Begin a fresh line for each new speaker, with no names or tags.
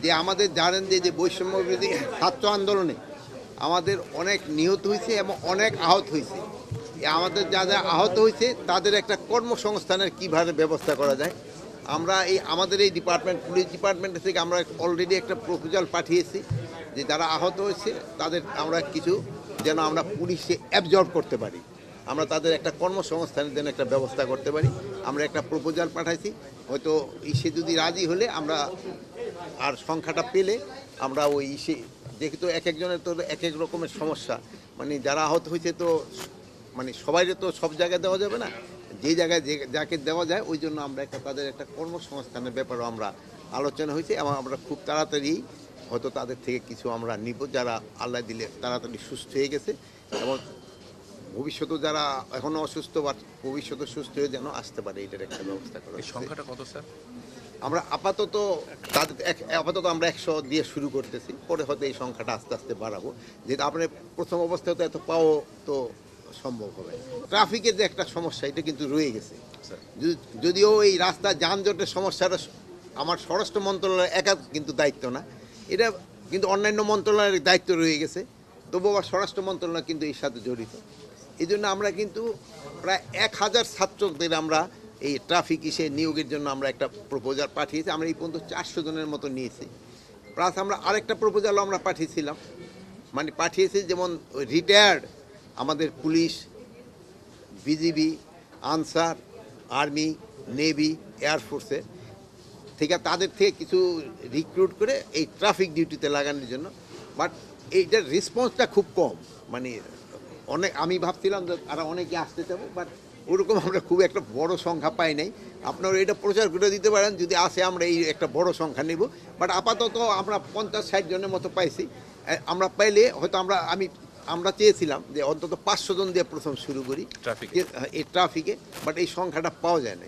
যে আমাদের জানেন যে বৈষম্য বিরোধী ছাত্র আন্দোলনে আমাদের অনেক নিহত হয়েছে এবং অনেক আহত হয়েছে। আমাদের যারা আহত হয়েছে তাদের একটা কর্মসংস্থানের কীভাবে ব্যবস্থা করা যায়, আমরা আমাদের এই ডিপার্টমেন্ট পুলিশ ডিপার্টমেন্ট থেকে আমরা অলরেডি একটা প্রপোজাল পাঠিয়েছি যে যারা আহত হয়েছে তাদের আমরা কিছু যেন আমরা পুলিশে অ্যাবজর্ব করতে পারি, আমরা তাদের একটা কর্মসংস্থানের জন্য একটা ব্যবস্থা করতে পারি। আমরা একটা প্রপোজাল পাঠাইছি, হয়তো সে যদি রাজি হলে আমরা আর সংখ্যাটা পেলে আমরা ওই যেহেতু এক একজনের তো এক এক রকমের সমস্যা, মানে যারা আহত হয়েছে তো মানে সবাই তো সব জায়গায় দেওয়া যাবে না, যে জায়গায় যাকে দেওয়া যায় ওই জন্য আমরা তাদের একটা কর্মসংস্থানের ব্যাপারেও আমরা আলোচনা হয়েছে এবং আমরা খুব তাড়াতাড়ি হয়তো তাদের থেকে কিছু আমরা নিব যারা আল্লাহ দিলে তাড়াতাড়ি সুস্থ হয়ে গেছে এবং ভবিষ্যতে যারা এখনও অসুস্থ বা ভবিষ্যতে সুস্থ হয়ে যেন আসতে পারে এটার একটা ব্যবস্থা করা।
এই সংখ্যাটা কত স্যার?
আমরা আপাতত আমরা 100 দিয়ে শুরু করতেছি, পরে হয়তো এই সংখ্যাটা আস্তে আস্তে বাড়াবো, যেহেতু আপনার প্রথম অবস্থায় তো এত পাওয়া তো সম্ভব হবে। ট্রাফিকের যে একটা সমস্যা এটা কিন্তু রয়ে গেছে, যদিও এই রাস্তা যানজটের সমস্যাটা আমার স্বরাষ্ট্র মন্ত্রণালয়ের একা কিন্তু দায়িত্ব না, এটা কিন্তু অন্যান্য মন্ত্রণালয়ের দায়িত্ব রয়ে গেছে, তবু আবার স্বরাষ্ট্র মন্ত্রণালয় কিন্তু এর সাথে জড়িত। এই জন্য আমরা কিন্তু প্রায় 1000 ছাত্রদের আমরা এই ট্রাফিক নিয়োগের জন্য আমরা একটা প্রপোজাল পাঠিয়েছি। আমরা এই পর্যন্ত 400 জনের মতো নিয়েছি। প্লাস আমরা আরেকটা প্রপোজালও আমরা পাঠিয়েছিলাম, মানে পাঠিয়েছি যেমন রিটায়ার্ড আমাদের police, BGB, Ansar, army, navy, এয়ারফোর্সের থেকে তাদের থেকে কিছু রিক্রুট করে এই ট্রাফিক ডিউটিতে লাগানোর জন্য। বাট এইটার রেসপন্সটা খুব কম, মানে আমি ভাবছিলাম যে আরও অনেকে আসতে চাবো, বাট ওরকম আমরা খুব একটা বড় সংখ্যা পাই নাই। আপনারা এটা প্রচার করে দিতে পারেন, যদি আসে আমরা এই একটা বড় সংখ্যা নেব। বাট আপাতত আমরা 50-60 জনের মতো পাইছি। আমরা পাইলে হয়তো আমরা চেয়েছিলাম যে অন্তত 500 জন দিয়ে প্রথম শুরু করি এই ট্রাফিকে, বাট এই সংখ্যাটা পাওয়া যায় না।